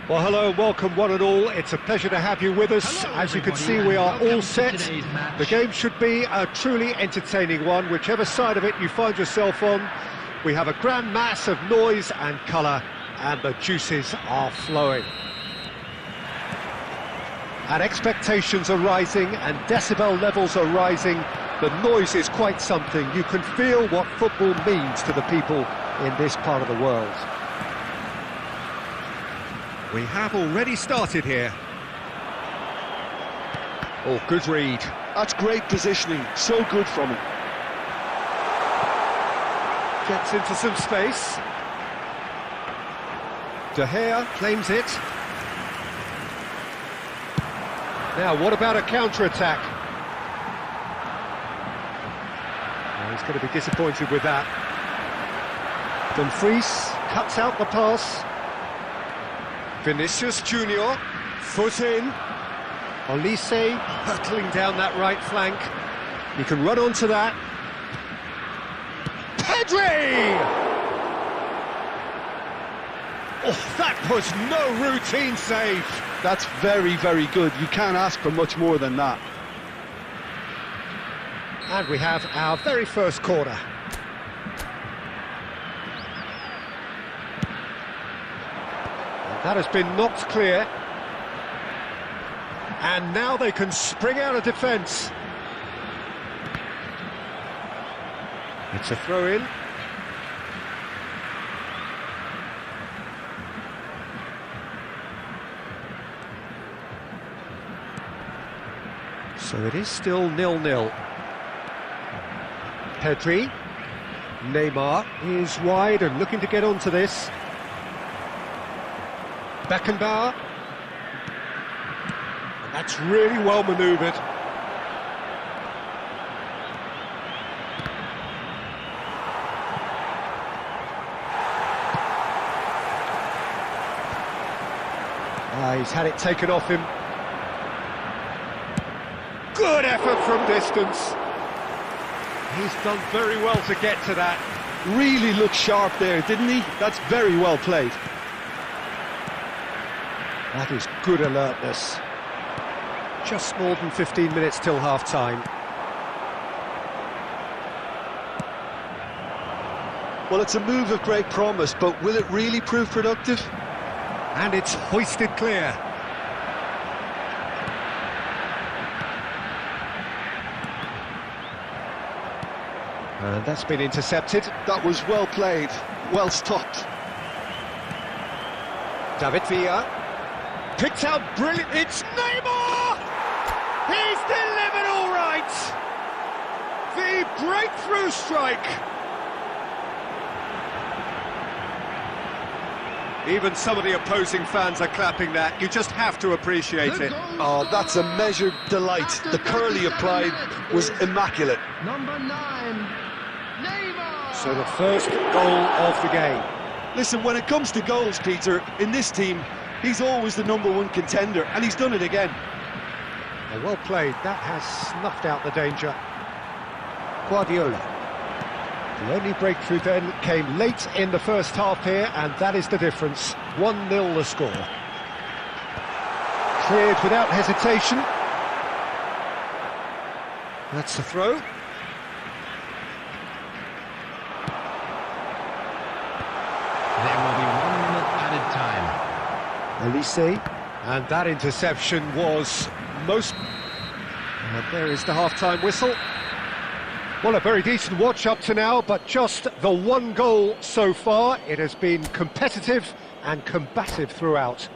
Well, hello and welcome one and all. It's a pleasure to have you with us. As you can see, we are all set. The game should be a truly entertaining one, whichever side of it you find yourself on. We have a grand mass of noise and colour, and the juices are flowing. And expectations are rising, and decibel levels are rising. The noise is quite something. You can feel what football means to the people in this part of the world. We have already started here. Oh, good read. That's great positioning, so good from him. Gets into some space. De Gea claims it. Now, what about a counter-attack? Oh, he's going to be disappointed with that. Dumfries cuts out the pass. Vinicius Junior, foot in. Olise hurtling down that right flank. You can run onto that. Pedri! Oh, that was no routine save. That's very, very good. You can't ask for much more than that. And we have our very first corner. That has been knocked clear. And now they can spring out of defence. It's a throw-in. So it is still 0-0. Pedri. Neymar is wide and looking to get onto this. Beckenbauer. That's really well manoeuvred. He's had it taken off him. Good effort from distance. He's done very well to get to that. Really looked sharp there, didn't he? That's very well played. That is good alertness. Just more than 15 minutes till half-time. Well, it's a move of great promise, but will it really prove productive? And it's hoisted clear. And that's been intercepted. That was well played, well stopped. David Villa. Picked out brilliant. It's Neymar! He's delivered all right! The breakthrough strike. Even some of the opposing fans are clapping that. You just have to appreciate it. Oh, that's a measured delight. The curl he applied was immaculate. Number 9, Neymar! So the first goal of the game. Listen, when it comes to goals, Peter, in this team, he's always the #1 contender, and he's done it again. Well played. That has snuffed out the danger. Guardiola. The only breakthrough then came late in the first half here, and that is the difference. 1-0 the score. Cleared without hesitation. That's the throw. There will be 1 minute added time. Olise. And that interception was most... And there is the half-time whistle. Well, a very decent watch up to now, but just the one goal so far. It has been competitive and combative throughout.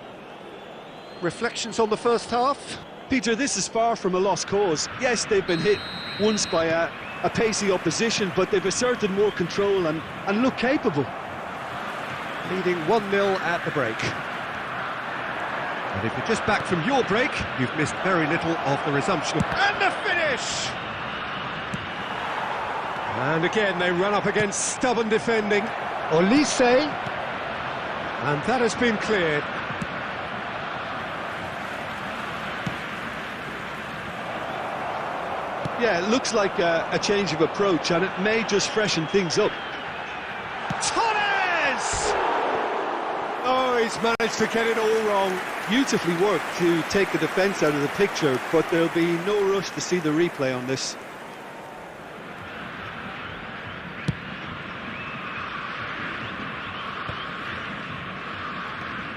Reflections on the first half? Peter, this is far from a lost cause. Yes, they've been hit once by a pacey opposition, but they've asserted more control and look capable. Leading 1-0 at the break. And if you're just back from your break, you've missed very little of the resumption. And the finish! And again, they run up against stubborn defending. Olise. And that has been cleared. Yeah, it looks like a change of approach, and it may just freshen things up. Torres! Oh, he's managed to get it all wrong. Beautifully worked to take the defence out of the picture, but there'll be no rush to see the replay on this.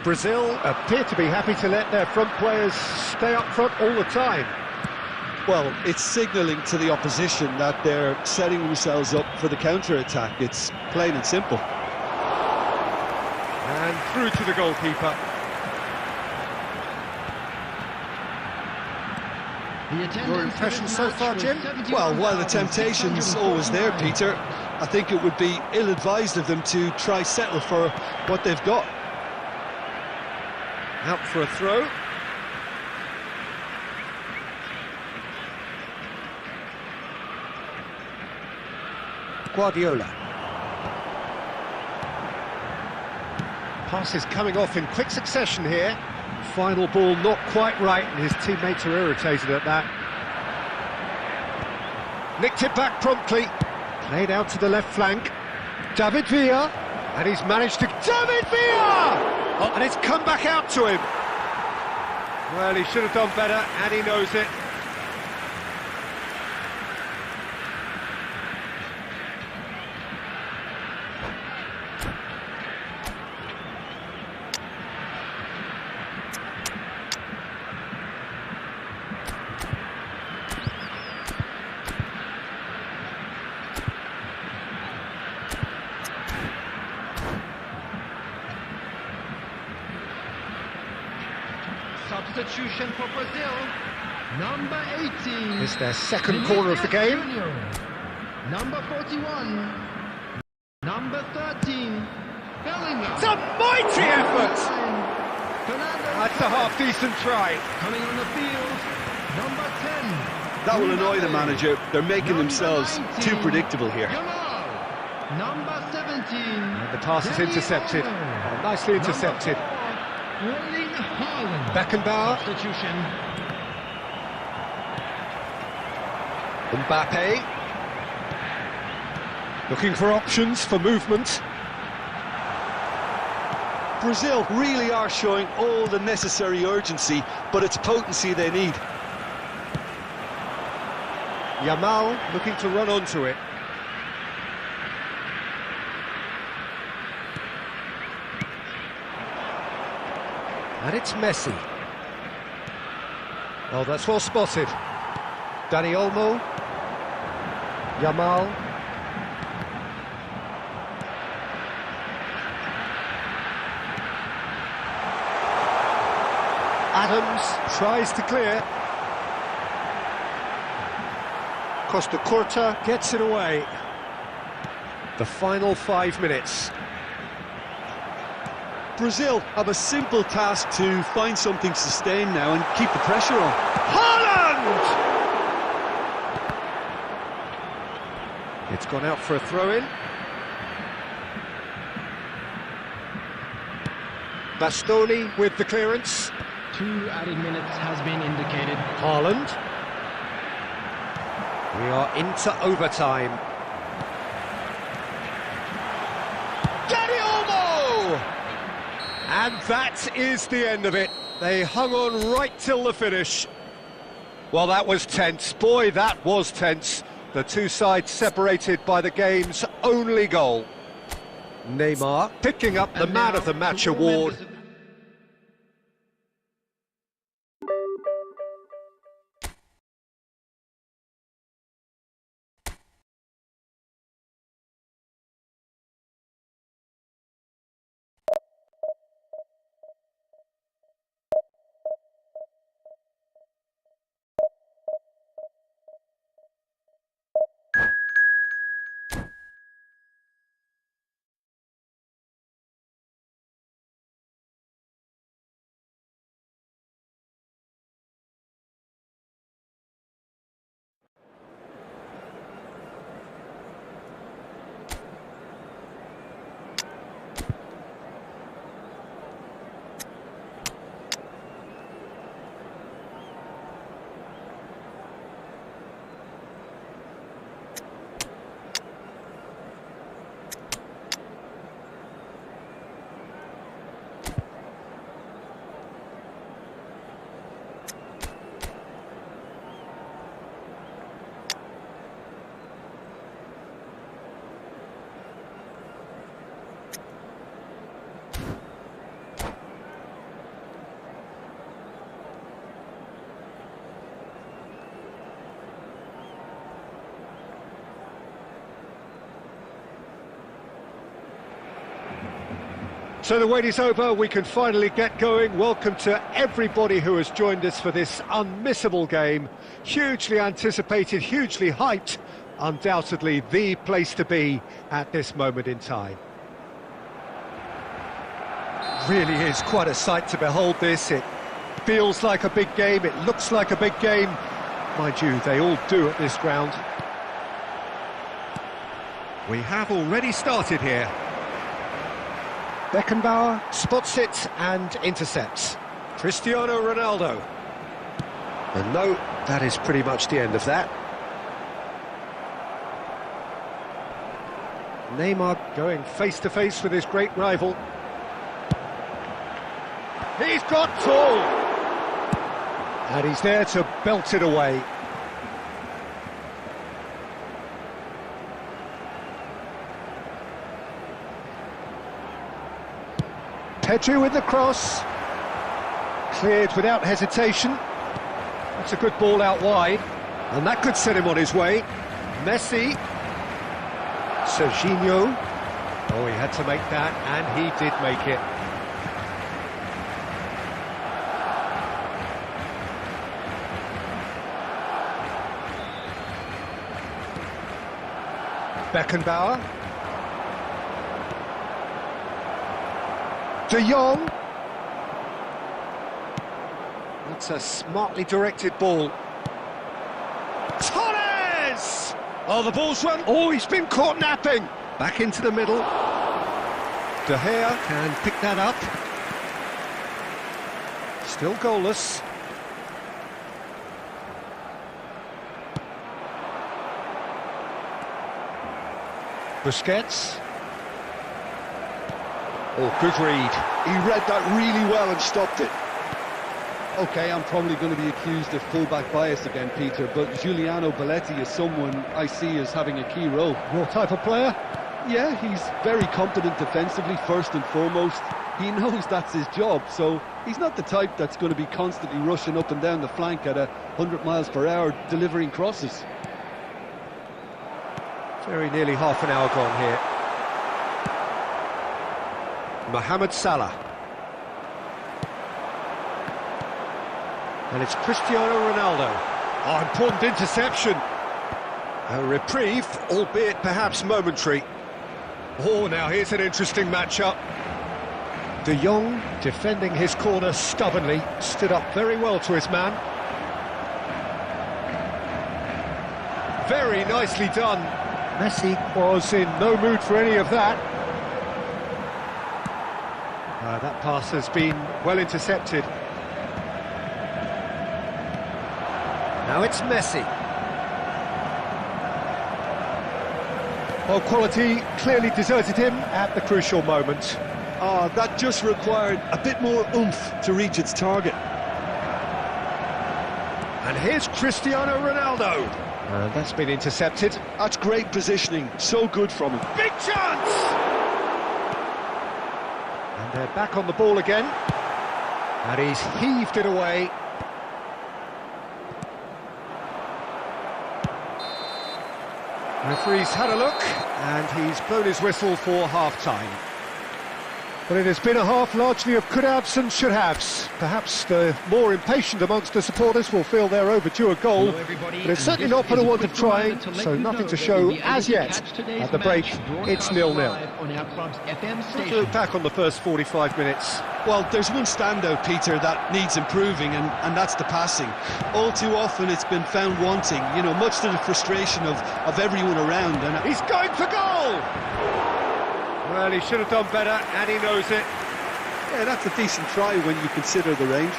Brazil appear to be happy to let their front players stay up front all the time. Well, it's signalling to the opposition that they're setting themselves up for the counter-attack. It's plain and simple. And through to the goalkeeper. Your impression so far, Jim? Well, while the temptation's always there, Peter, I think it would be ill-advised of them to try settle for what they've got. Out for a throw. Guardiola. Pass is coming off in quick succession here. Final ball not quite right, and his teammates are irritated at that. Nicked it back promptly. Played out to the left flank. David Villa, and he's managed to... David Villa! Oh, and it's come back out to him. Well, he should have done better, and he knows it. Substitution for Brazil, number 18. It's their second corner of the game. Junior. Number 41, number 13, Bellingham. It's a mighty effort! Fernando. That's a half-decent try. Coming on the field, number 10. That will annoy the manager. They're making themselves too predictable here. Number 17. And the pass is intercepted. Oh, nicely intercepted. Beckenbauer. Substitution. Mbappe. Looking for options for movement. Brazil really are showing all the necessary urgency, but it's potency they need. Yamal looking to run onto it. And it's Messi. Oh, that's well spotted. Dani Olmo. Yamal. Adams tries to clear. Costa Curta gets it away. The final 5 minutes. Brazil have a simple task to find something sustained now and keep the pressure on. Haaland! It's gone out for a throw-in. Bastoni with the clearance. 2 added minutes has been indicated. Haaland. We are into overtime. Dani Olmo! And that is the end of it. They hung on right till the finish. Well, that was tense. Boy, that was tense. The two sides separated by the game's only goal. Neymar picking up the Man of the Match award. So the wait is over, we can finally get going. Welcome to everybody who has joined us for this unmissable game. Hugely anticipated, hugely hyped, undoubtedly the place to be at this moment in time. Really is quite a sight to behold this. It feels like a big game, it looks like a big game. Mind you, they all do at this ground. We have already started here. Beckenbauer spots it and intercepts. Cristiano Ronaldo. And no, that is pretty much the end of that. Neymar going face-to-face with his great rival. He's got full! And he's there to belt it away. Pedri with the cross, cleared without hesitation. That's a good ball out wide, and that could set him on his way. Messi, Serginho, oh, he had to make that, and he did make it. Beckenbauer. De Jong. That's a smartly directed ball. Torres! Oh, the ball's run. Oh, he's been caught napping. Back into the middle. De Gea can pick that up. Still goalless. Busquets. Oh, good read. He read that really well and stopped it. OK, I'm probably going to be accused of fullback bias again, Peter, but Giuliano Belletti is someone I see as having a key role. Your type of player? Yeah, he's very competent defensively, first and foremost. He knows that's his job, so he's not the type that's going to be constantly rushing up and down the flank at 100 miles per hour, delivering crosses. Very nearly half an hour gone here. Mohamed Salah. And it's Cristiano Ronaldo. Oh, important interception. A reprieve, albeit perhaps momentary. Oh, now here's an interesting matchup. De Jong defending his corner stubbornly, stood up very well to his man. Very nicely done. Messi was in no mood for any of that. That pass has been well intercepted. Now it's Messi. Well, quality clearly deserted him at the crucial moment. That just required a bit more oomph to reach its target. And here's Cristiano Ronaldo. And that's been intercepted. That's great positioning, so good from him. Big chance! And they're back on the ball again. And he's heaved it away. Referee's had a look, and he's blown his whistle for half-time. But it has been a half largely of could-haves and should-haves. Perhaps the more impatient amongst the supporters will feel they're overdue a goal, but it's certainly not for the want of trying, so nothing to show as yet. At the break, it's 0-0. To look back on the first 45 minutes. Well, there's one standout, Peter, that needs improving, and that's the passing. All too often it's been found wanting, you know, much to the frustration of everyone around. And he's going for goal! Well, he should have done better, and he knows it. Yeah, that's a decent try when you consider the range.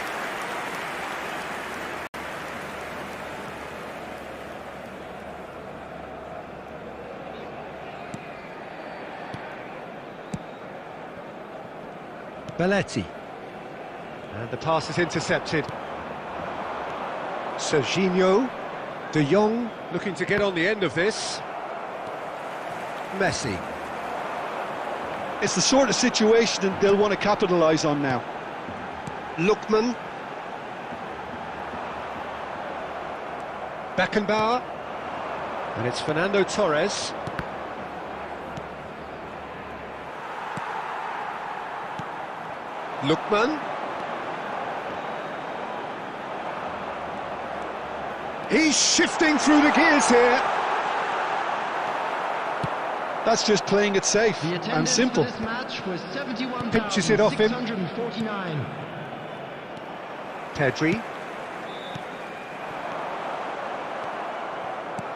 Belletti. And the pass is intercepted. Serginho. De Jong looking to get on the end of this. Messi. It's the sort of situation that they'll want to capitalise on now. Lookman. Beckenbauer. And it's Fernando Torres. Lookman. He's shifting through the gears here. That's just playing it safe The and attendance simple. for this match was Pinches it off him. 71,649. Pedri.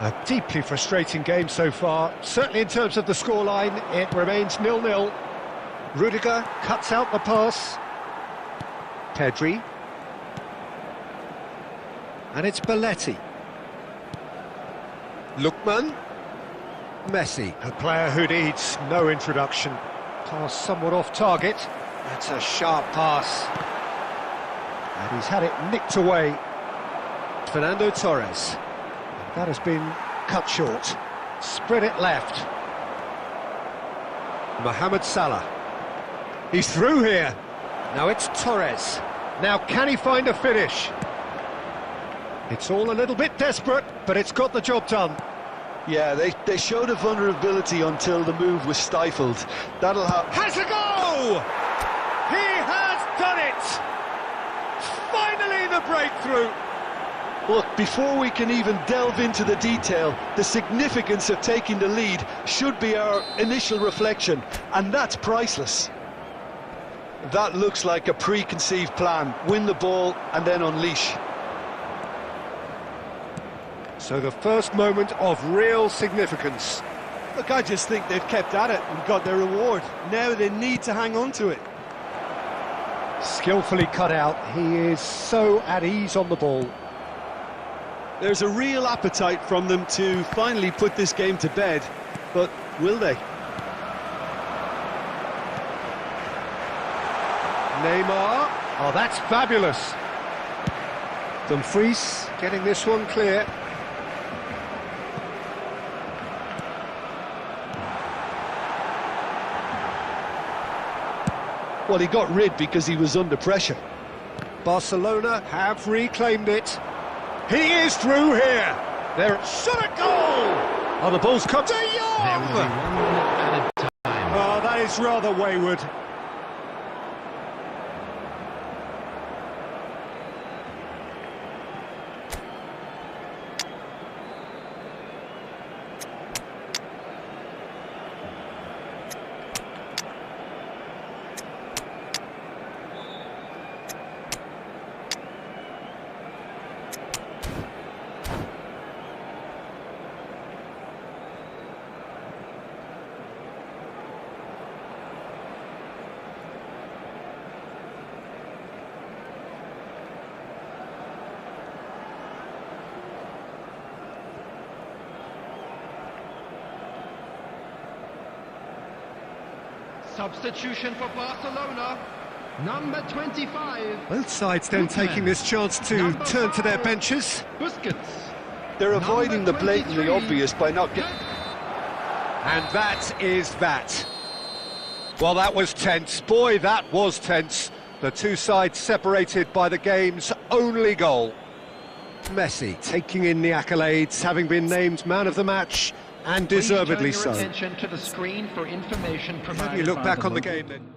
A deeply frustrating game so far. Certainly in terms of the scoreline, it remains 0-0. Rudiger cuts out the pass. Pedri. And it's Belletti. Lookman. Messi, a player who needs no introduction. Pass somewhat off target. That's a sharp pass. And he's had it nicked away. Fernando Torres. That has been cut short. Spread it left. Mohamed Salah. He's through here. Now it's Torres. Now can he find a finish? It's all a little bit desperate, but it's got the job done. Yeah, they showed a vulnerability until the move was stifled. That'll happen. Has a go! He has done it! Finally the breakthrough! Look, before we can even delve into the detail, the significance of taking the lead should be our initial reflection, and that's priceless. That looks like a preconceived plan. Win the ball and then unleash. So the first moment of real significance. Look, I just think they've kept at it and got their reward. Now they need to hang on to it. Skillfully cut out. He is so at ease on the ball. There's a real appetite from them to finally put this game to bed, but will they? Neymar. Oh, that's fabulous. Dumfries getting this one clear. Well, he got rid because he was under pressure. Barcelona have reclaimed it. He is through here. There, shot a goal. Oh, the ball's come to There will be Young. 1 minute added time. Oh, that is rather wayward. Substitution for Barcelona. Number 25. Both sides then taking this chance to Number turn to their 5, benches. Busquets. They're Number avoiding the blatantly 23. obvious by not getting... And that is that. Well, that was tense. Boy, that was tense. The two sides separated by the game's only goal. Messi taking in the accolades, having been named man of the match, and deservedly Please turn so. your attention to the screen for information provided. How do you look by back the on the movie. game then?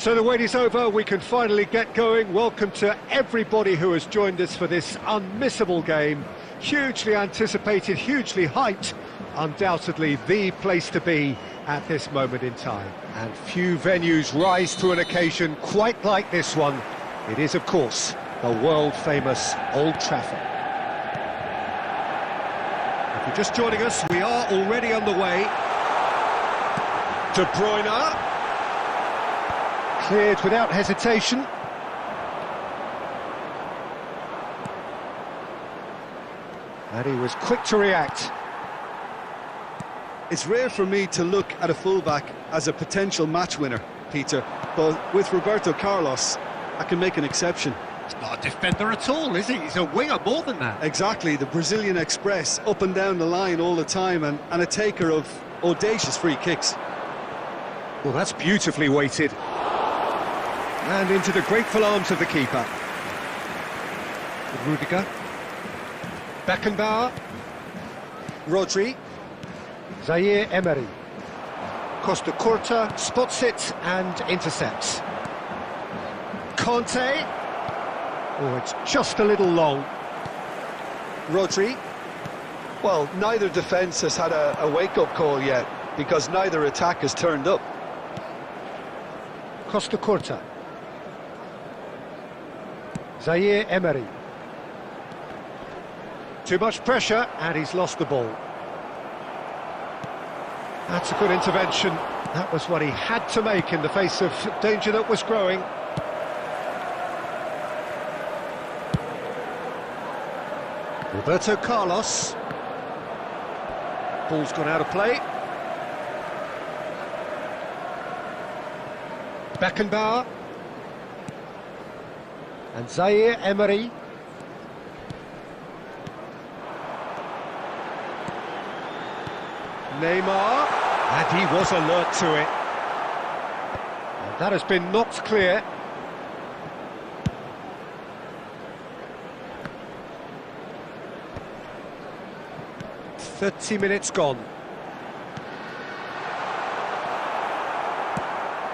So the wait is over, we can finally get going. Welcome to everybody who has joined us for this unmissable game. Hugely anticipated, hugely hyped, undoubtedly the place to be at this moment in time. And few venues rise to an occasion quite like this one. It is, of course, the world-famous Old Trafford. If you're just joining us, we are already underway. De Bruyne. Cleared without hesitation. And he was quick to react. It's rare for me to look at a fullback as a potential match winner, Peter, but with Roberto Carlos, I can make an exception. He's not a defender at all, is he? He's a winger more than that. Exactly, the Brazilian Express, up and down the line all the time, and a taker of audacious free kicks. Well, that's beautifully weighted. And into the grateful arms of the keeper. Rudiger. Beckenbauer. Rodri. Zaire Emery. Costa Curta spots it and intercepts. Conte. Oh, it's just a little long. Rodri. Well, neither defence has had a wake-up call yet, because neither attack has turned up. Costa Curta. Zaire Emery. Too much pressure, and he's lost the ball. That's a good intervention. That was what he had to make in the face of danger that was growing. Roberto Carlos. Ball's gone out of play. Beckenbauer. And Zaire Emery. Neymar. And he was alert to it. And that has been knocked clear. "30 minutes gone."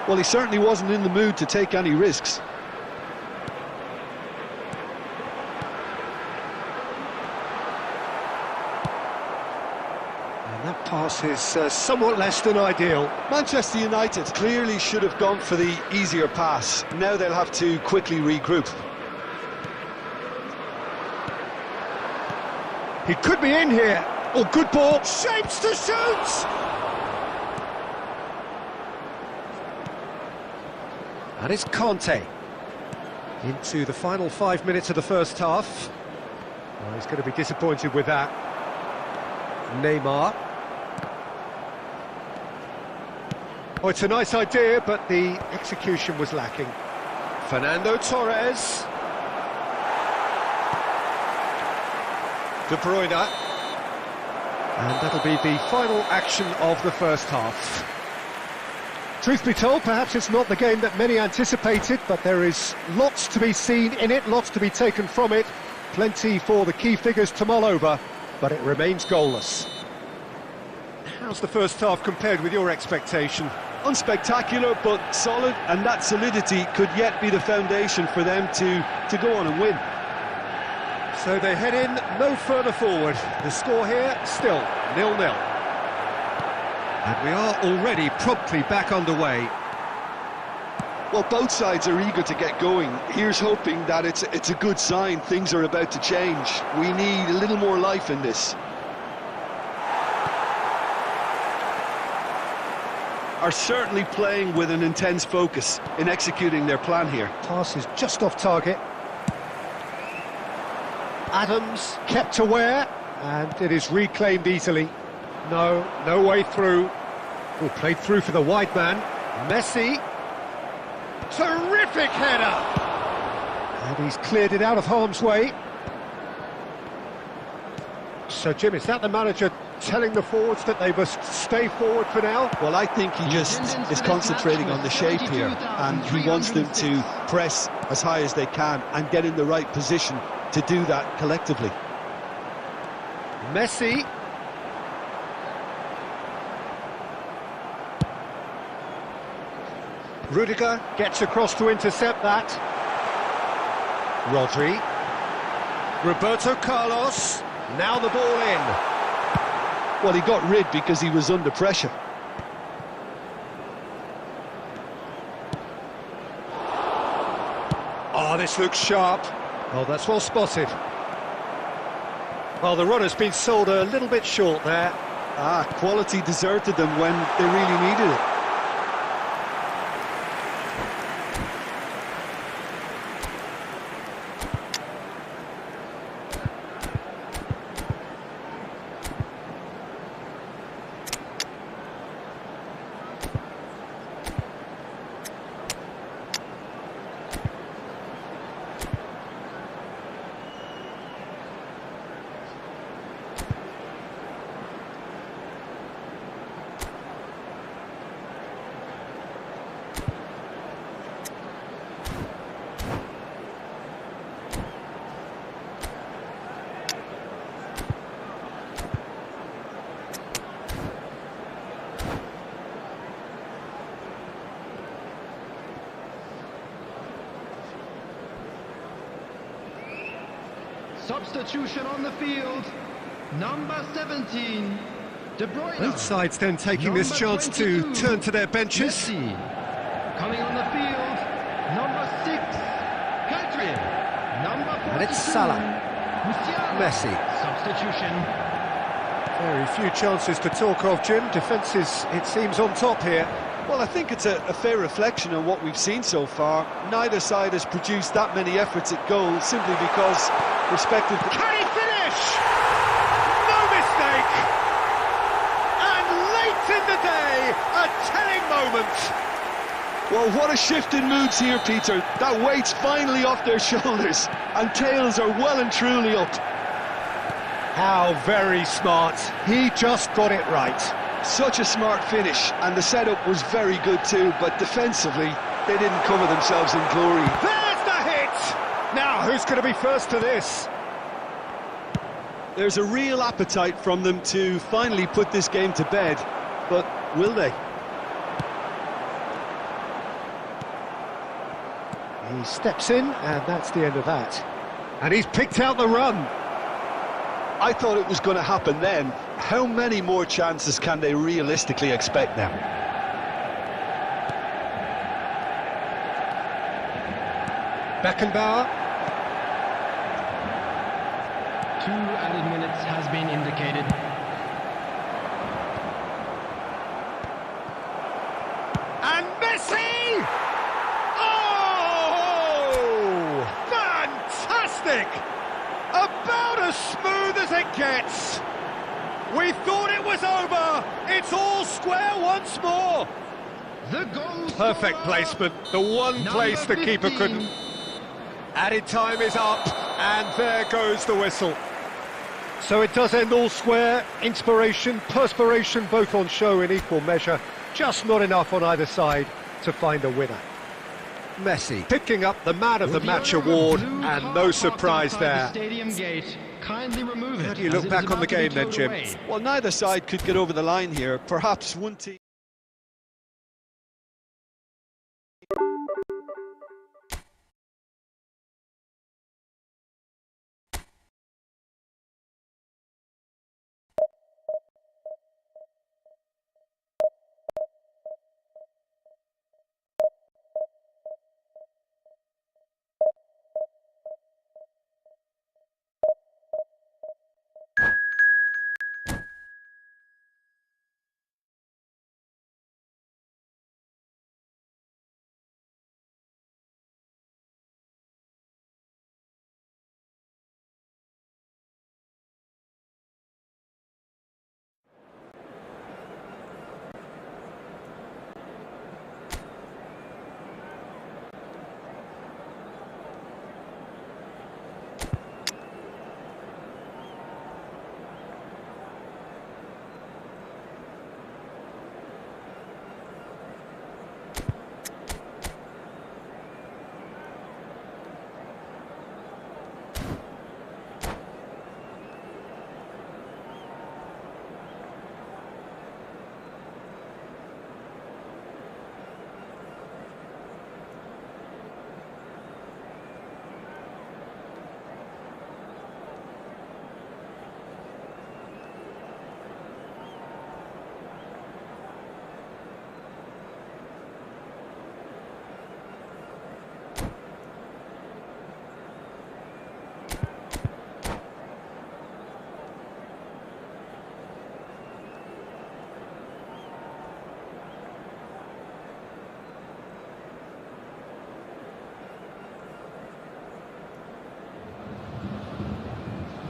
Well, he certainly wasn't in the mood to take any risks. And that pass is somewhat less than ideal. Manchester United clearly should have gone for the easier pass. Now they'll have to quickly regroup. He could be in here. Oh, good ball. Shapes to shoot! And it's Conte. Into the final 5 minutes of the first half. Well, he's going to be disappointed with that. Neymar. Oh, it's a nice idea, but the execution was lacking. Fernando Torres. De Bruyne. And that'll be the final action of the first half. Truth be told, perhaps it's not the game that many anticipated, but there is lots to be seen in it, lots to be taken from it. Plenty for the key figures to mull over, but it remains goalless. How's the first half compared with your expectation? Unspectacular, but solid, and that solidity could yet be the foundation for them to go on and win. So they head in no further forward. The score here, still 0-0. And we are already promptly back underway. Well, both sides are eager to get going. Here's hoping that it's a good sign. Things are about to change. We need a little more life in this. Are certainly playing with an intense focus in executing their plan here. Pass is just off target. Adams kept aware, and it is reclaimed easily. No way through. Oh, played through for the wide man. Messi. Terrific header! And he's cleared it out of harm's way. So, Jim, is that the manager telling the forwards that they must stay forward for now? Well, I think he just is concentrating on the shape here, and he wants them to press as high as they can and get in the right position to do that collectively. Messi. Rudiger gets across to intercept that. Rodri. Roberto Carlos. Now the ball in. Well, he got rid because he was under pressure. Oh, this looks sharp. Oh, that's well spotted. Well, the runner's been sold a little bit short there. Quality deserted them when they really needed it. Substitution on the field. Number 17, De Bruyne. Both sides then taking this chance to turn to their benches. Messi. Coming on the field. Number 6, Hadrian. Number 42, And it's Salah. Musiala. Messi. Substitution. Very few chances to talk of, Jim. Defence is, it seems, on top here. Well, I think it's a fair reflection on what we've seen so far. Neither side has produced that many efforts at goal simply because respective... Can he finish? No mistake! And late in the day, a telling moment. Well, what a shift in moods here, Peter. That weight's finally off their shoulders, and tails are well and truly up. How very smart. He just got it right. Such a smart finish, and the setup was very good too, but defensively, they didn't cover themselves in glory. There's the hit! Now, who's going to be first to this? There's a real appetite from them to finally put this game to bed, but will they? He steps in, and that's the end of that. And he's picked out the run. I thought it was going to happen then. How many more chances can they realistically expect now? Beckenbauer. 2 added minutes has been indicated. And Messi! Oh! Fantastic! About as smooth as it gets. We thought it was over. It's all square once more. The goal Perfect scorer, placement. The one place the keeper 15. couldn't. Added time is up, and there goes the whistle. So it does end all square. Inspiration, perspiration, both on show in equal measure. Just not enough on either side to find a winner. Messi picking up the Man of the Match award, and no surprise there. Stadium gate. Kindly remove it. How do you as look it is back on about the to be game then, towed Jim? away. Well, neither side could get over the line here. Perhaps one team...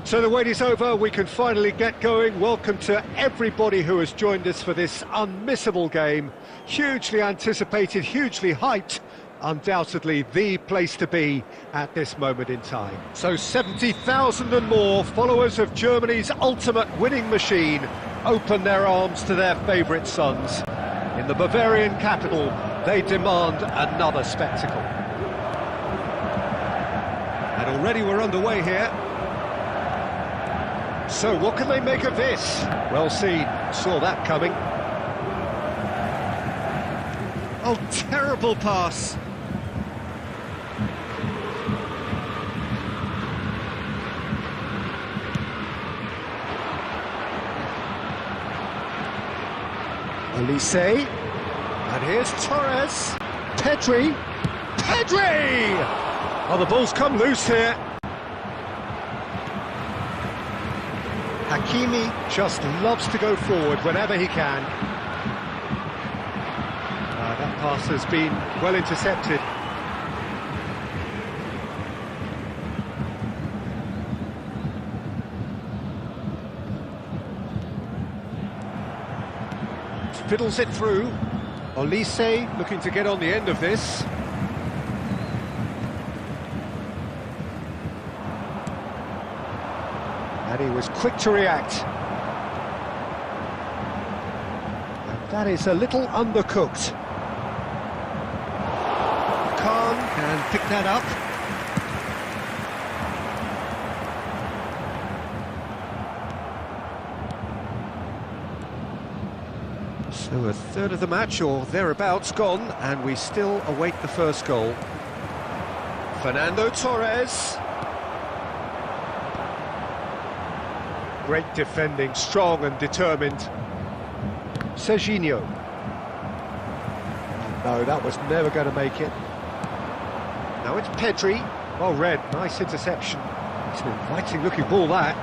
So the wait is over, we can finally get going. Welcome to everybody who has joined us for this unmissable game. Hugely anticipated, hugely hyped. Undoubtedly the place to be at this moment in time. So 70,000 and more followers of Germany's ultimate winning machine open their arms to their favourite sons. In the Bavarian capital, they demand another spectacle. And already we're underway here. So what can they make of this? Well seen, saw that coming. Oh, terrible pass. Elise, and here's Torres. Pedri. Oh, the ball's come loose here. Hakimi just loves to go forward whenever he can. That pass has been well intercepted. Fiddles it through. Elise looking to get on the end of this. And he was quick to react. And that is a little undercooked. Khan can pick that up. So a third of the match, or thereabouts, gone, and we still await the first goal. Fernando Torres. Great defending, strong and determined. Serginho. No, that was never going to make it. Now it's Pedri. Well read, nice interception. It's an inviting looking ball, that.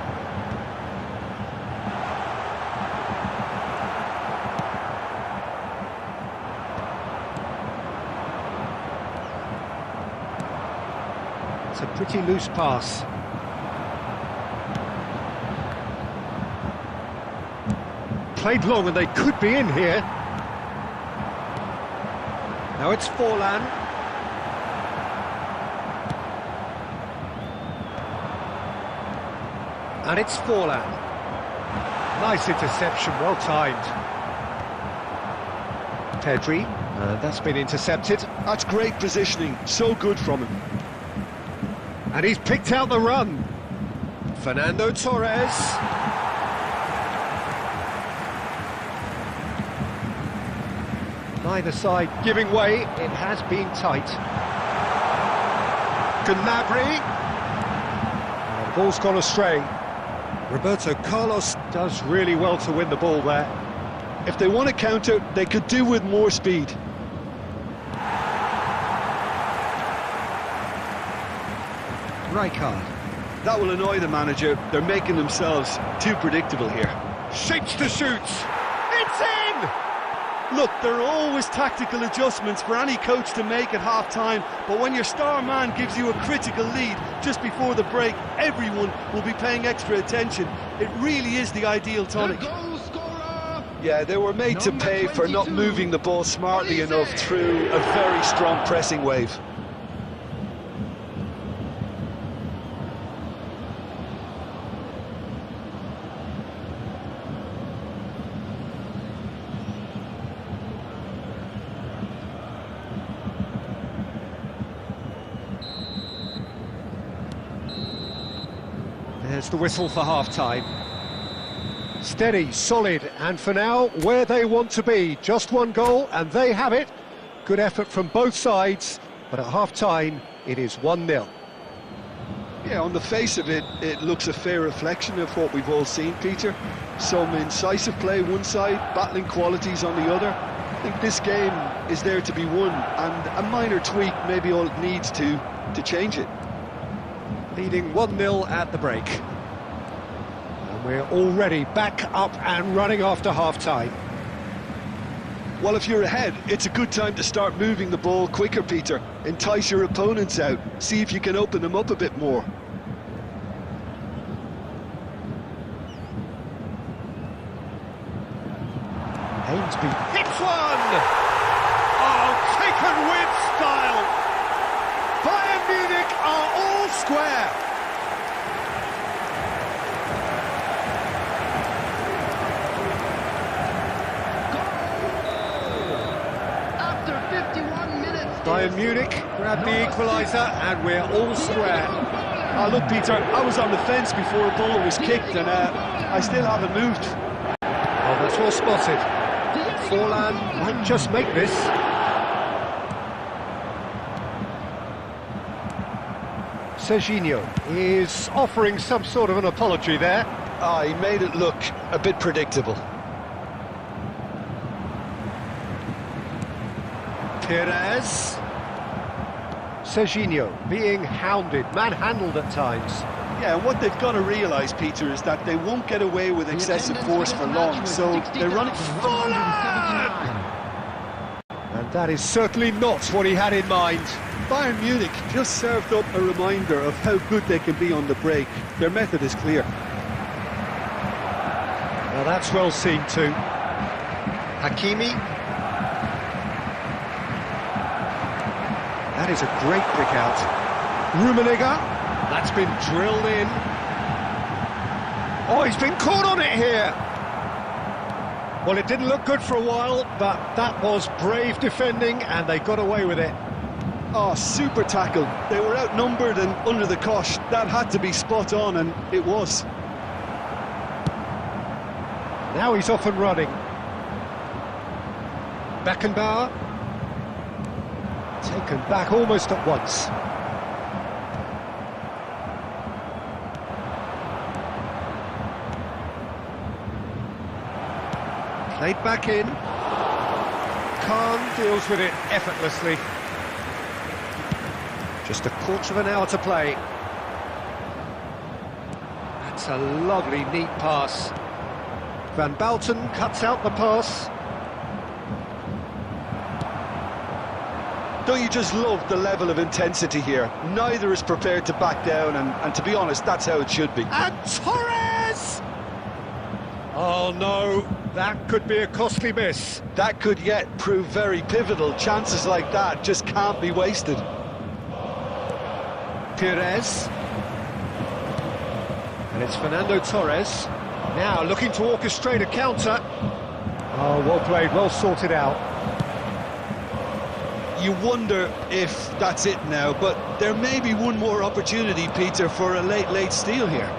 It's a pretty loose pass. Played long and they could be in here. Now it's Forlan. And it's Forlan. Nice interception, well timed. Pedri, that's been intercepted. That's great positioning, so good from him. And he's picked out the run. Fernando Torres. Neither side giving way, it has been tight. Gnabry. Oh, the ball's gone astray. Roberto Carlos does really well to win the ball there. If they want to counter, they could do with more speed. Rijkaard. That will annoy the manager. They're making themselves too predictable here. Shapes to shoot. It's in! Look, there are always tactical adjustments for any coach to make at half-time, but when your star man gives you a critical lead just before the break, everyone will be paying extra attention. It really is the ideal tonic. Yeah, they were made to pay for not moving the ball smartly enough through a very strong pressing wave. There's the whistle for half-time. Steady, solid, and for now, where they want to be. Just one goal, and they have it. Good effort from both sides, but at half-time, it is 1-0. Yeah, on the face of it, it looks a fair reflection of what we've all seen, Peter. Some incisive play one side, battling qualities on the other. I think this game is there to be won, and a minor tweak may be all it needs to change it. Leading 1-0 at the break. And we're already back up and running after half-time. Well, if you're ahead, it's a good time to start moving the ball quicker, Peter. Entice your opponents out, see if you can open them up a bit more. Ainsby hits one! Oh, taken with style! Bayern Munich are all square! After 51 minutes... Bayern Munich grab the equaliser and we're all square. Look, Peter, I was on the fence before a ball was kicked, and I still haven't moved. Oh, that's well spotted. Forlan might just make this. Serginho is offering some sort of an apology there. He made it look a bit predictable. Torres. Serginho being hounded, manhandled at times. Yeah, and what they've got to realise, Peter, is that they won't get away with excessive force for long, so they're running... And that is certainly not what he had in mind. Bayern Munich just served up a reminder of how good they can be on the break. Their method is clear. Now that's well seen too. Hakimi. That is a great pick out. Rummenigge. That's been drilled in. Oh, he's been caught on it here. Well, it didn't look good for a while, but that was brave defending, and they got away with it. Oh, super tackle. They were outnumbered and under the cosh. That had to be spot on, and it was. Now he's off and running. Beckenbauer. Taken back almost at once. Played back in. Khan deals with it effortlessly. Just a quarter of an hour to play. That's a lovely, neat pass. Van Bouten cuts out the pass. Don't you just love the level of intensity here? Neither is prepared to back down, and to be honest, that's how it should be. And Torres! Oh no, that could be a costly miss. That could yet prove very pivotal. Chances like that just can't be wasted. Torres. And it's Fernando Torres. Now looking to orchestrate a counter. Oh, well played, well sorted out. You wonder if that's it now, but there may be one more opportunity, Peter, for a late steal here.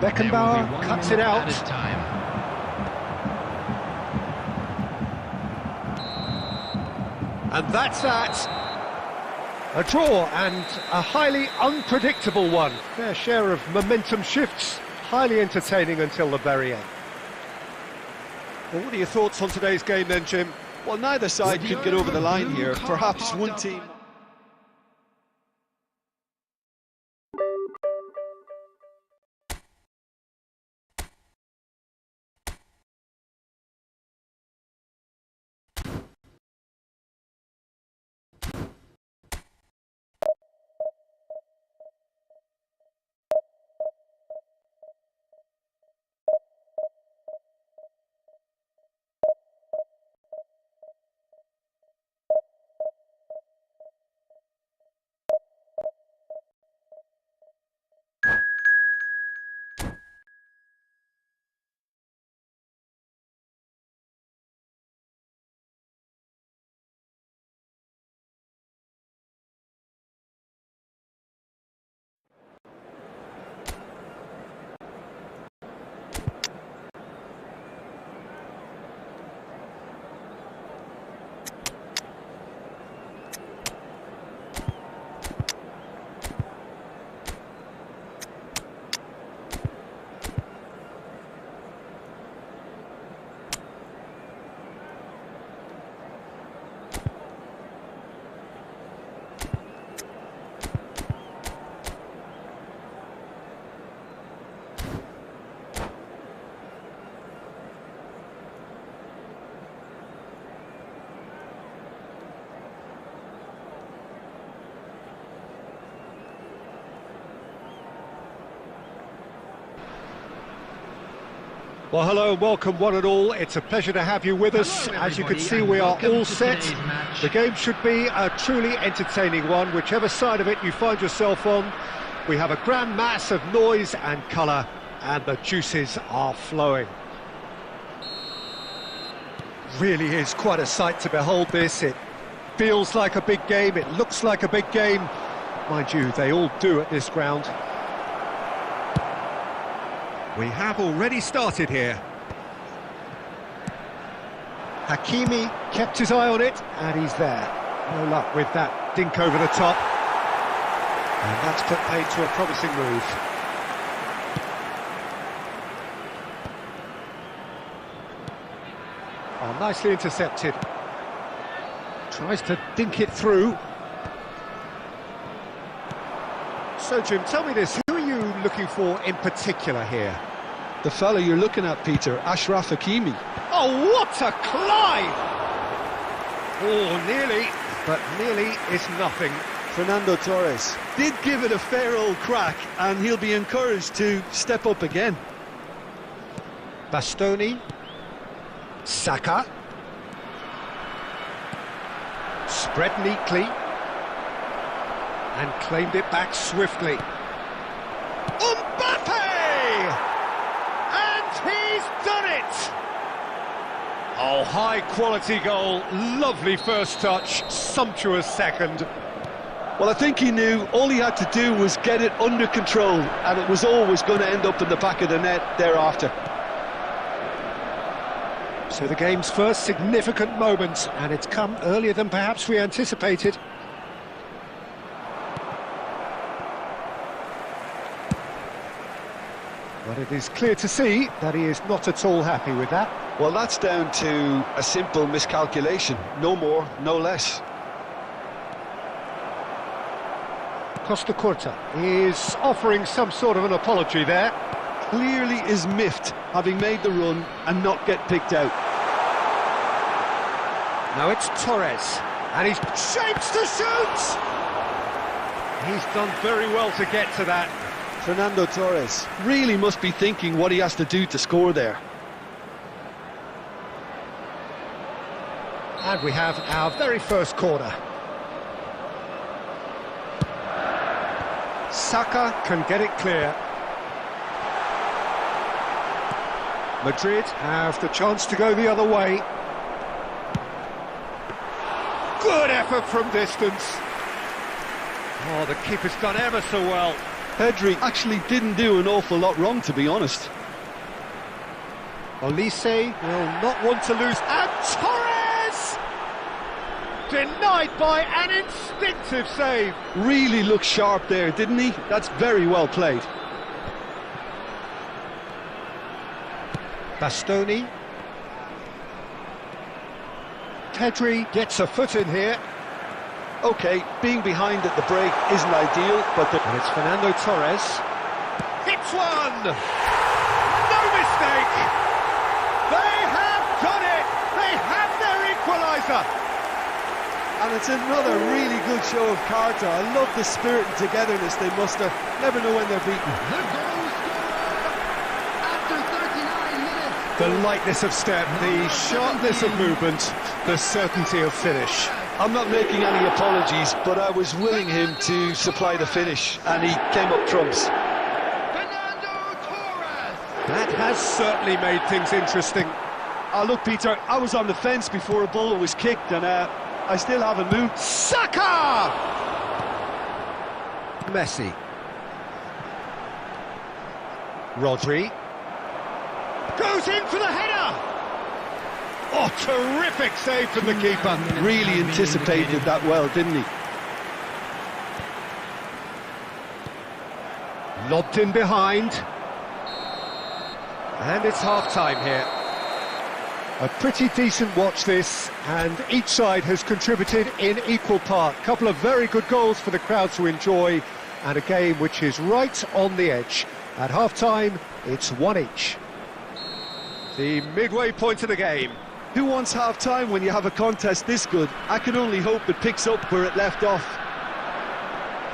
Beckenbauer cuts it out. And that's that. A draw, and a highly unpredictable one. Fair share of momentum shifts, highly entertaining until the very end. Well, what are your thoughts on today's game then, Jim? Well, neither side could get over the line here. Perhaps one team... Well, hello and welcome one and all. It's a pleasure to have you with us. Hello, As you can see, everybody, we are and welcome all to set. today's match. The game should be a truly entertaining one, whichever side of it you find yourself on. We have a grand mass of noise and colour, and the juices are flowing. Really is quite a sight to behold this. It feels like a big game, it looks like a big game. Mind you, they all do at this ground. We have already started here. Hakimi kept his eye on it, and he's there. No luck with that dink over the top. And that's put paid to a promising move. Oh, nicely intercepted. Tries to dink it through. So, Jim, tell me this, who are you looking for in particular here? The fella you're looking at, Peter, Ashraf Hakimi. Oh, what a climb! Oh, nearly, but nearly is nothing. Fernando Torres did give it a fair old crack, and he'll be encouraged to step up again. Bastoni. Saka. Spread neatly. And claimed it back swiftly. Mbappe! And he's done it! Oh, high-quality goal, lovely first touch, sumptuous second. Well, I think he knew all he had to do was get it under control, and it was always going to end up in the back of the net thereafter. So the game's first significant moment, and it's come earlier than perhaps we anticipated. But it is clear to see that he is not at all happy with that. Well, that's down to a simple miscalculation. No more, no less. Costa Curta is offering some sort of an apology there. Clearly is miffed, having made the run and not get picked out. Now it's Torres, and he's shapes to shoot! He's done very well to get to that. Fernando Torres really must be thinking what he has to do to score there. And we have our very first corner. Saka can get it clear. Madrid have the chance to go the other way. Good effort from distance. Oh, the keeper's done ever so well. Pedri actually didn't do an awful lot wrong, to be honest. Olise will not want to lose. And Torres! Denied by an instinctive save. Really looked sharp there, didn't he? That's very well played. Bastoni. Pedri gets a foot in here. OK, being behind at the break isn't ideal, but... And it's Fernando Torres. Hits one! No mistake! They have done it! They have their equaliser! And it's another really good show of character. I love the spirit and togetherness they muster. Never know when they're beaten. The goal scorer after 39 minutes. The lightness of step, the sharpness of movement, the certainty of finish. I'm not making any apologies, but I was willing him to supply the finish, and he came up trumps. Fernando Torres. That has certainly made things interesting. Look, Peter, I was on the fence before a ball was kicked, and I still haven't moved. Saka! Messi. Rodri. Goes in for the header! Oh, terrific save from the keeper. Really anticipated that well, didn't he? Lobbed in behind. And it's half-time here. A pretty decent watch this, and each side has contributed in equal part. A couple of very good goals for the crowd to enjoy, and a game which is right on the edge. At half-time, it's one each. The midway point of the game. Who wants half-time when you have a contest this good? I can only hope it picks up where it left off.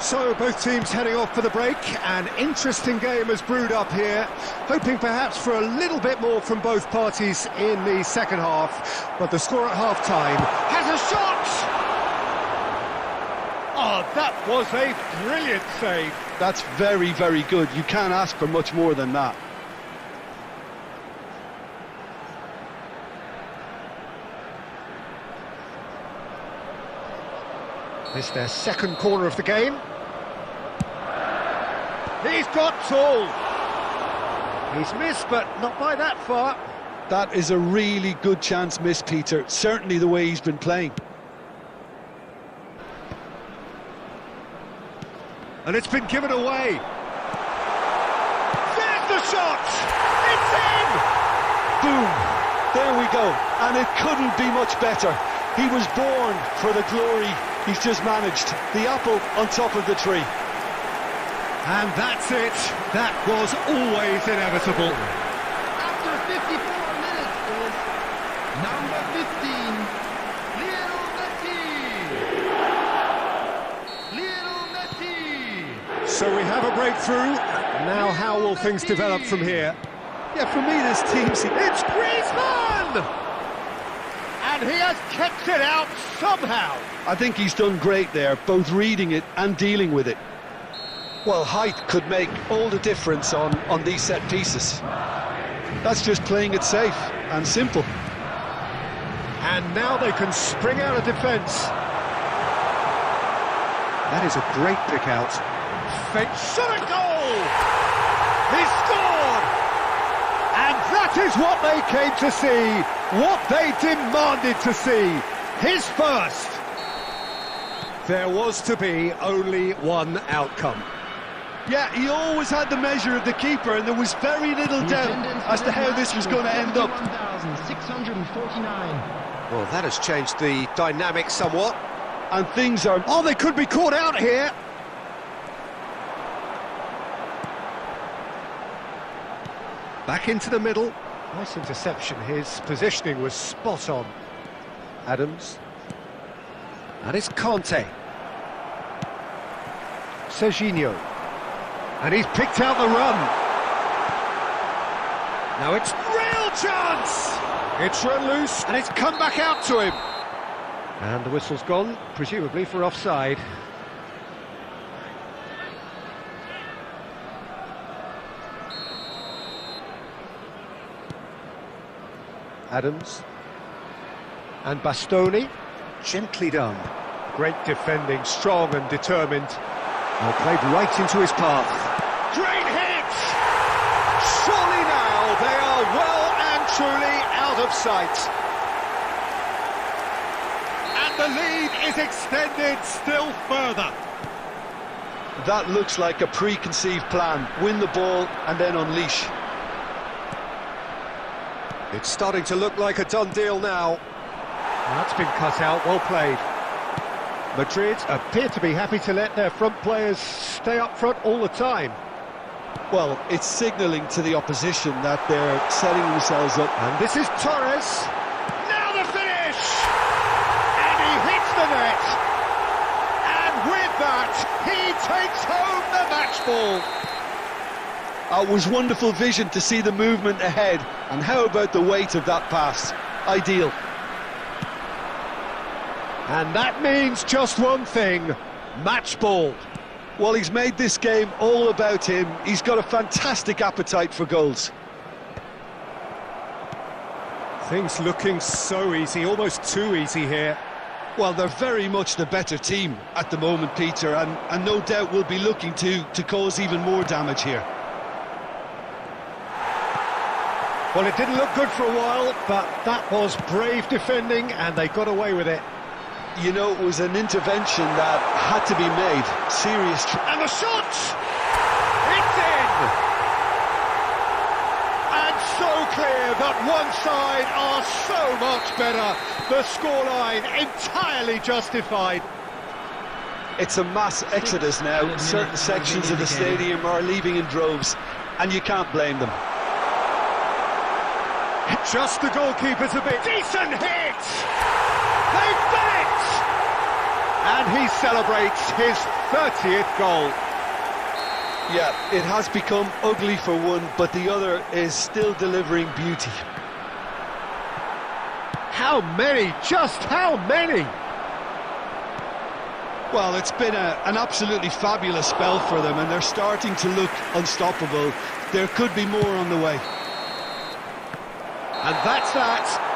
So both teams heading off for the break. An interesting game has brewed up here, hoping perhaps for a little bit more from both parties in the second half. But the score at half-time has a shot! Oh, that was a brilliant save. That's very, very good. You can't ask for much more than that. It's their second corner of the game. He's got tall. He's missed, but not by that far. That is a really good chance miss, Peter. Certainly the way he's been playing. And it's been given away. There's the shot! It's in! Boom! There we go. And it couldn't be much better. He was born for the glory he's just managed. The apple on top of the tree. And that's it. That was always inevitable. After 54 minutes is number 15, Lionel Messi. So we have a breakthrough. Now how will things develop from here? Yeah, for me this team's... It's Griezmann! And he has kept it out somehow. I think he's done great there, both reading it and dealing with it. Well, height could make all the difference on these set pieces. That's just playing it safe and simple. And now they can spring out of defence. That is a great pick out. Fake shot, a goal! He scored! And that is what they came to see, what they demanded to see. His first. There was to be only one outcome. Yeah, he always had the measure of the keeper, and there was very little doubt as to how this was going to end up. 1,649. Well, that has changed the dynamic somewhat. And things are... Oh, they could be caught out here. Back into the middle. Nice interception. His positioning was spot on. Adams. And it's Conte. Serginho. And he's picked out the run. Now it's real chance. It's run loose and it's come back out to him. And the whistle's gone, presumably for offside. Adams. And Bastoni. Gently done. Great defending, strong and determined. Well, played right into his path. Great hit! Surely now they are well and truly out of sight. And the lead is extended still further. That looks like a preconceived plan. Win the ball and then unleash. It's starting to look like a done deal now. That's been cut out, well played. Madrid appear to be happy to let their front players stay up front all the time. Well, it's signalling to the opposition that they're setting themselves up. And this is Torres. Now the finish! And he hits the net. And with that, he takes home the match ball. It was wonderful vision to see the movement ahead. And how about the weight of that pass? Ideal. And that means just one thing, match ball. Well, he's made this game all about him. He's got a fantastic appetite for goals. Things looking so easy, almost too easy here. Well, they're very much the better team at the moment, Peter, and no doubt will be looking to cause even more damage here. Well, it didn't look good for a while, but that was brave defending, and they got away with it. You know, it was an intervention that had to be made. Serious. And the shot! It's in! And so clear that one side are so much better. The scoreline entirely justified. It's a mass exodus now. Certain sections of the stadium are leaving in droves, and you can't blame them. Just the goalkeeper's a bit decent hit! They've done it! And he celebrates his 30th goal. Yeah, it has become ugly for one, but the other is still delivering beauty. How many? Just how many? Well, it's been an absolutely fabulous spell for them, and they're starting to look unstoppable. There could be more on the way. And that's that.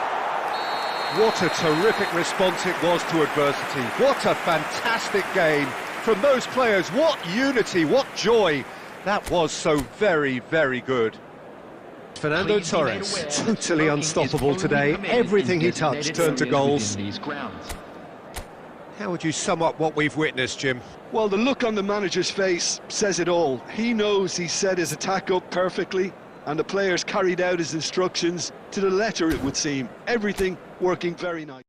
What a terrific response it was to adversity. What a fantastic game from those players. What unity, what joy. That was so very, very good. Fernando Torres, totally unstoppable today. Everything he touched turned to goals. How would you sum up what we've witnessed, Jim? Well, the look on the manager's face says it all. He knows he set his attack up perfectly, and the players carried out his instructions to the letter, it would seem. Everything working very nice.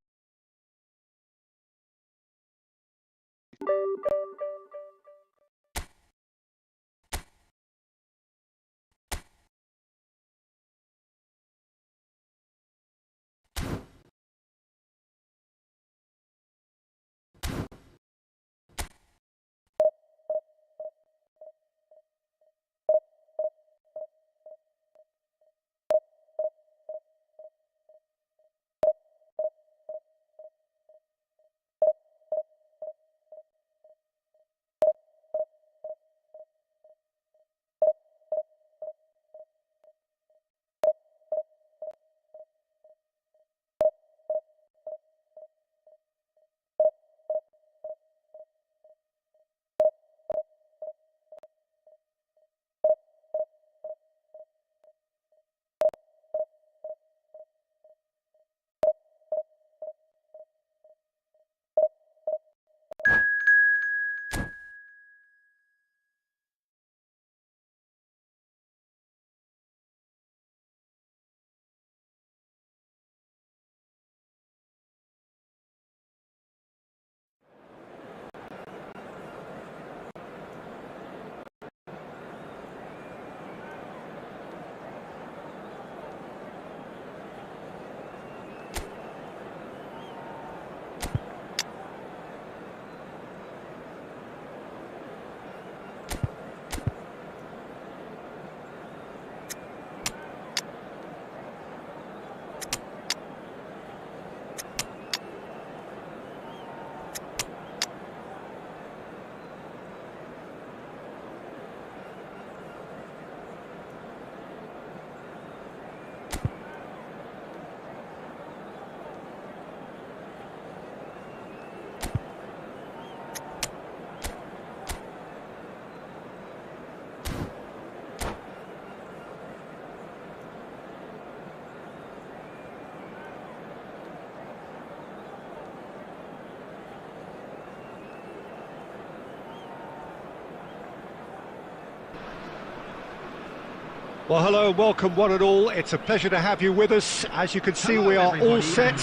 Well, hello and welcome one and all. It's a pleasure to have you with us. As you can see, we are all set.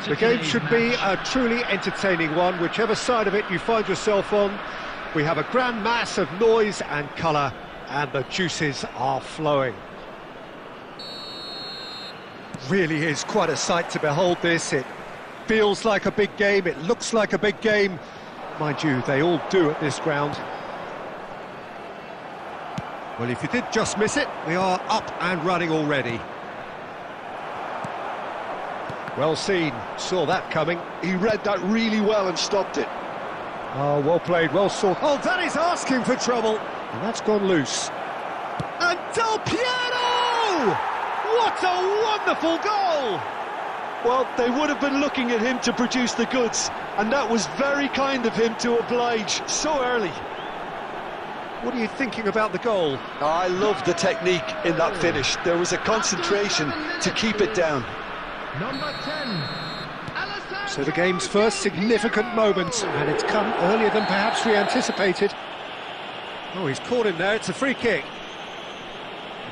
The game should be a truly entertaining one, whichever side of it you find yourself on. We have a grand mass of noise and colour, and the juices are flowing. Really is quite a sight to behold this. It feels like a big game, it looks like a big game. Mind you, they all do at this ground. Well, if you did just miss it, we are up and running already. Well seen, saw that coming. He read that really well and stopped it. Oh, well played, well sorted. Oh, that is asking for trouble. And that's gone loose. And Del Piero! What a wonderful goal! Well, they would have been looking at him to produce the goods, and that was very kind of him to oblige so early. What are you thinking about the goal? I love the technique in that finish. There was a concentration to keep it down. Number 10. So the game's first significant moment, and it's come earlier than perhaps we anticipated. Oh, he's caught him there, it's a free kick.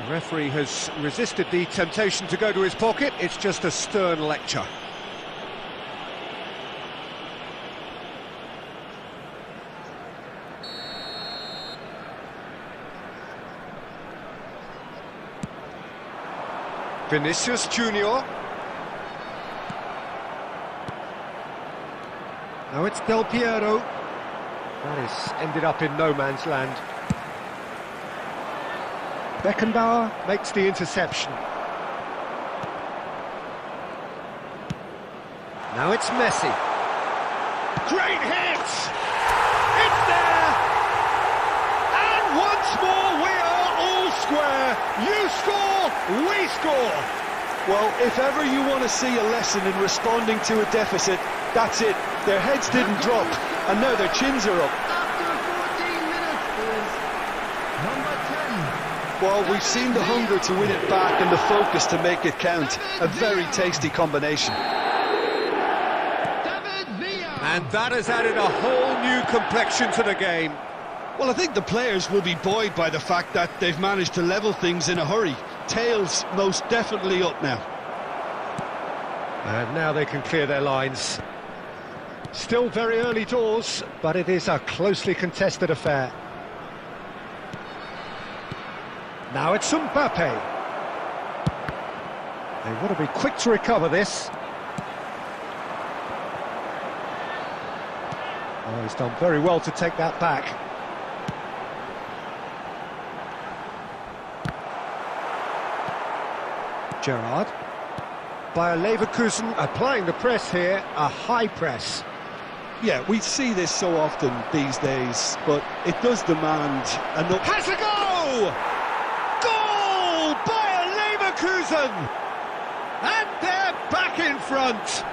The referee has resisted the temptation to go to his pocket, it's just a stern lecture. Vinicius Junior. Now it's Del Piero. That is ended up in no man's land. Beckenbauer makes the interception. Now it's Messi. Great hit! It's there! And once more we are all square. You score, we score. Well, if ever you want to see a lesson in responding to a deficit, that's it. Their heads didn't drop, and now their chins are up. After 14 minutes is number 10. Well, we've seen the hunger to win it back and the focus to make it count. A very tasty combination. And that has added a whole new complexion to the game. Well, I think the players will be buoyed by the fact that they've managed to level things in a hurry. Tails most definitely up now. And now they can clear their lines. Still very early doors, but it is a closely contested affair. Now it's Mbappe. They want to be quick to recover this. Oh, he's done very well to take that back. Gerrard. Bayer Leverkusen applying the press here, a high press. Yeah, we see this so often these days, but it does demand a... Has a go! Goal! Bayer Leverkusen! And they're back in front!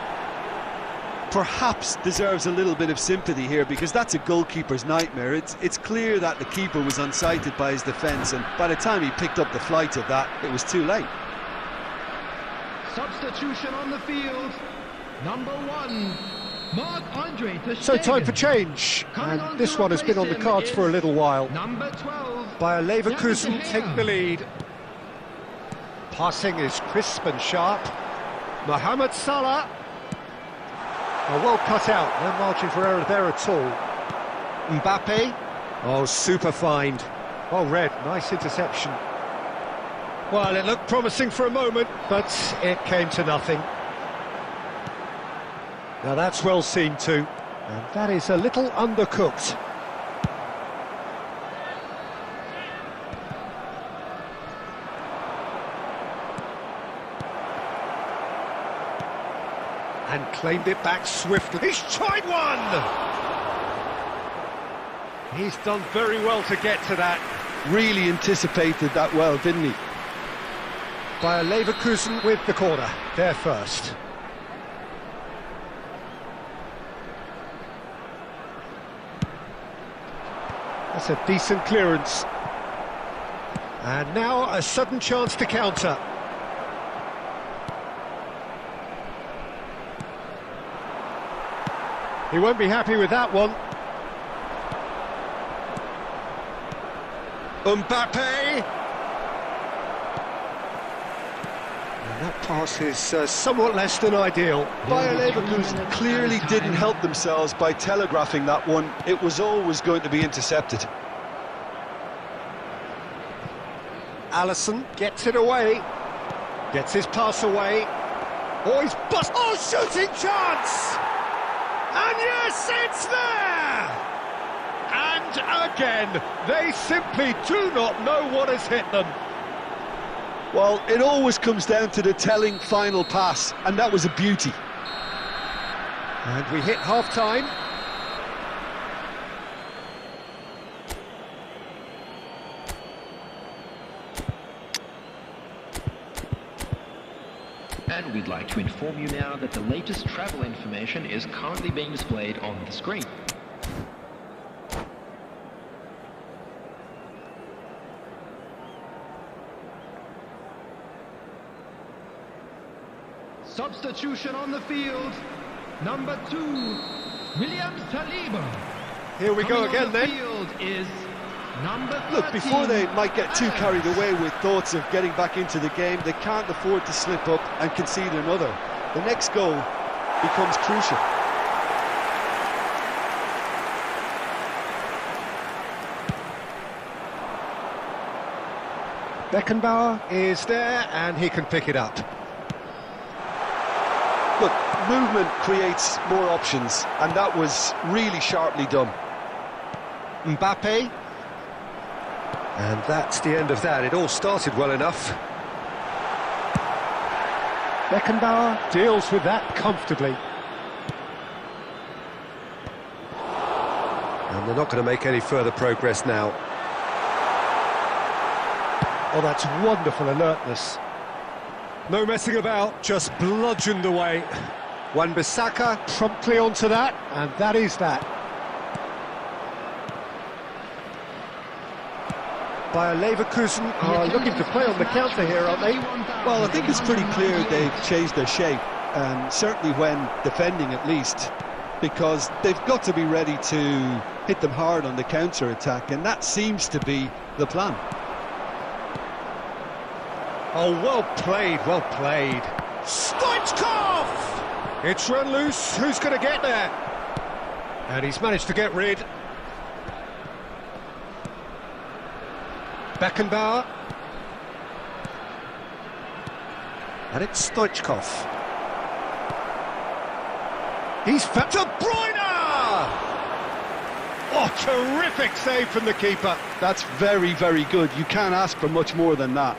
Perhaps deserves a little bit of sympathy here, because that's a goalkeeper's nightmare. It's clear that the keeper was unsighted by his defence, and by the time he picked up the flight of that, it was too late. Substitution on the field. Number 1, Marc-Andre Ter Stegen. So time for change, and this one has been on the cards for a little while. Number 12. Bayer Leverkusen take the lead. Passing is crisp and sharp. Mohamed Salah. Oh, well cut out, no margin for error there at all. Mbappe. Oh, super find. Well read, nice interception. Well, it looked promising for a moment, but it came to nothing. Now that's well seen too, and that is a little undercooked. And claimed it back swiftly. He's tried one! He's done very well to get to that. Really anticipated that well, didn't he? Bayer Leverkusen with the corner, there first. That's a decent clearance. And now a sudden chance to counter. He won't be happy with that one. Mbappe! And that pass is somewhat less than ideal. Bayer Leverkusen clearly didn't help themselves by telegraphing that one. It was always going to be intercepted. Alisson gets it away. Gets his pass away. Oh, he's bust. Oh, shooting chance! And yes, it's there! And again, they simply do not know what has hit them. Well, it always comes down to the telling final pass, and that was a beauty. And we hit half-time. And we'd like to inform you now that the latest travel information is currently being displayed on the screen. Substitution on the field. Number 2, William Saliba. Here we go again then. Field is number 13. Look, before they might get too carried away with thoughts of getting back into the game, they can't afford to slip up and concede another. The next goal becomes crucial. Beckenbauer is there, and he can pick it up. Look, movement creates more options, and that was really sharply done. Mbappe. And that's the end of that. It all started well enough. Beckenbauer deals with that comfortably. And they're not going to make any further progress now. Oh, that's wonderful alertness. No messing about, just bludgeoned away. Wan-Bissaka promptly onto that, and that is that. Bayer Leverkusen are looking to play on the counter here, aren't they? Well, I think it's pretty clear they've changed their shape, certainly when defending at least, because they've got to be ready to hit them hard on the counter-attack, and that seems to be the plan. Oh, well played, well played. Stoichkov! It's run loose, who's going to get there? And he's managed to get rid. Beckenbauer. And it's Stoichkov. He's De Bruyne! Oh, terrific save from the keeper. That's very, very good. You can't ask for much more than that.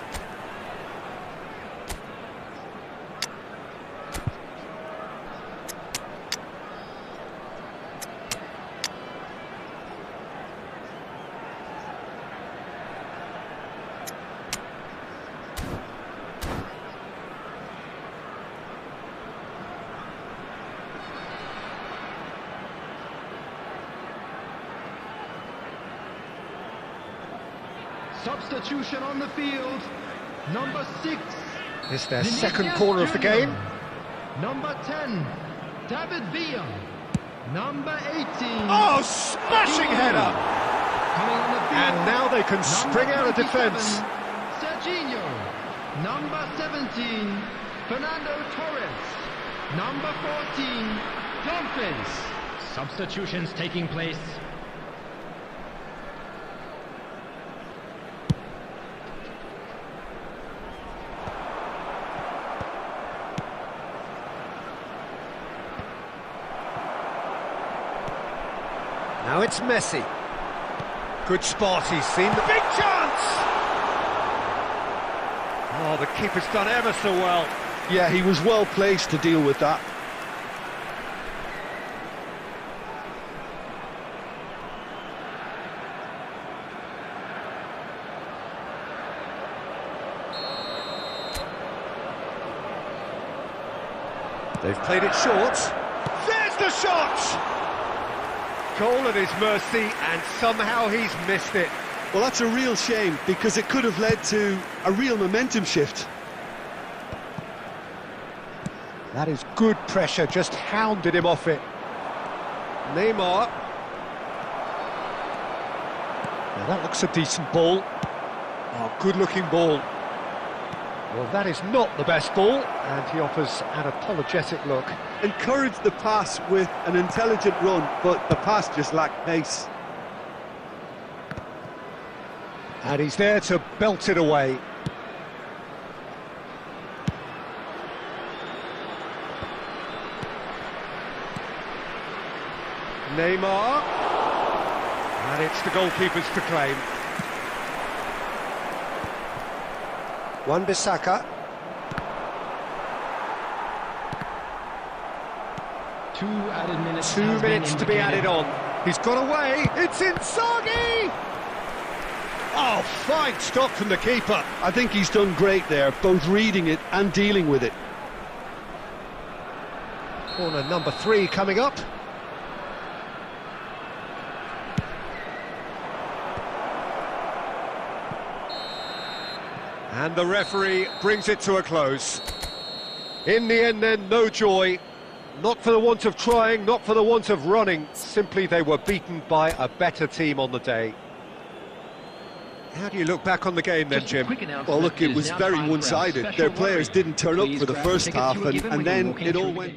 Substitution on the field. Number 6. It's their second corner of the game. Number 10, David Villa. Number 18. Oh, smashing header! Coming on the field. And now they can spring out of defence. Serginho. Number 17, Fernando Torres. Number 14, Torres. Substitutions taking place. Now it's Messi. Good spot, he's seen the big chance! Oh, the keeper's done ever so well. Yeah, he was well placed to deal with that. They've played it short. There's the shot! Goal at his mercy, and somehow he's missed it. Well, that's a real shame, because it could have led to a real momentum shift. That is good pressure, just hounded him off it. Neymar. Now that looks a decent ball. Oh, good-looking ball. Well, that is not the best ball, and he offers an apologetic look. Encouraged the pass with an intelligent run, but the pass just lacked pace. And he's there to belt it away. Neymar. And it's the goalkeepers to claim. Wan-Bissaka. 2 added minutes. 2 minutes to be added on. He's got away. It's Inzaghi. Oh, fine stop from the keeper. I think he's done great there, both reading it and dealing with it. Corner number 3 coming up. And the referee brings it to a close. In the end then, no joy. Not for the want of trying, not for the want of running. Simply they were beaten by a better team on the day. How do you look back on the game then, Jim? Well, look, it was very one-sided. Their players didn't turn up for the first half, and then it all went...